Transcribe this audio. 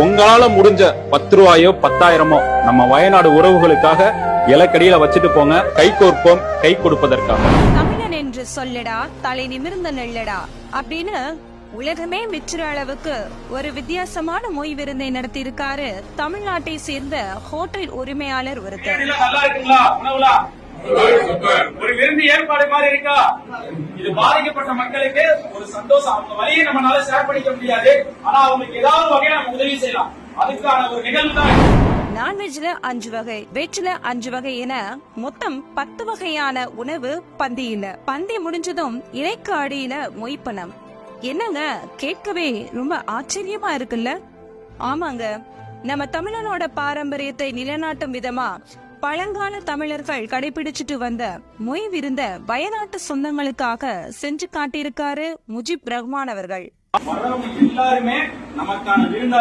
உங்களால முடிஞ்ச 10 ரூபாயோ 10,000மோ நம்ம வயநாடு உறவுகளுக்காக இலக்கடியில வச்சுட்டு போங்க. கை கோர்ப்போம், கை கொடுப்பதற்காக. தமிழன் என்று சொல்லடா, தலை நிமிர்ந்த நெல்லடா அப்படின்னு உலகமே மெச்சுற அளவுக்கு ஒரு வித்தியாசமான மொய் விருந்தை நடத்தி இருக்காரு தமிழ்நாட்டை சேர்ந்த ஹோட்டல் உரிமையாளர் ஒருத்தர். ஒரு விருந்து ஏற்பாடு மாதிரி இருக்கா? இது பாதிக்கப்பட்ட மக்களுக்கு ஒரு சந்தோஷம். அவங்க வழியை நம்மளால ஷேர் பண்ணிக்க முடியாது, ஆனா அவங்களுக்கு ஏதாவது வகையில நம்ம உதவி செய்யலாம். அதுக்கான ஒரு நிகழ்வு தான். நான்வெஜ்ல 5 வகை, வெஜ்ல 5 வகை என மொத்தம் 10 வகையான உணவு பந்தியில. பந்தி முடிஞ்சதும் இலைக்கு அடியில மொய்ப்பனம். என்னங்க, கேட்கவே ரொம்ப ஆச்சரியமா இருக்குல்ல? ஆமாங்க, நம்ம தமிழனோட பாரம்பரியத்தை நிலைநாட்டும் விதமா பழங்கால தமிழர்கள் கடைபிடிச்சிட்டு வந்த மொய் விருந்த வயநாட்டு சொந்தங்களுக்காக செஞ்சு காட்டியிருக்காரு முஜிப் ரஹ்மான் அவர்கள். எல்லாருமே நமக்கான விருந்த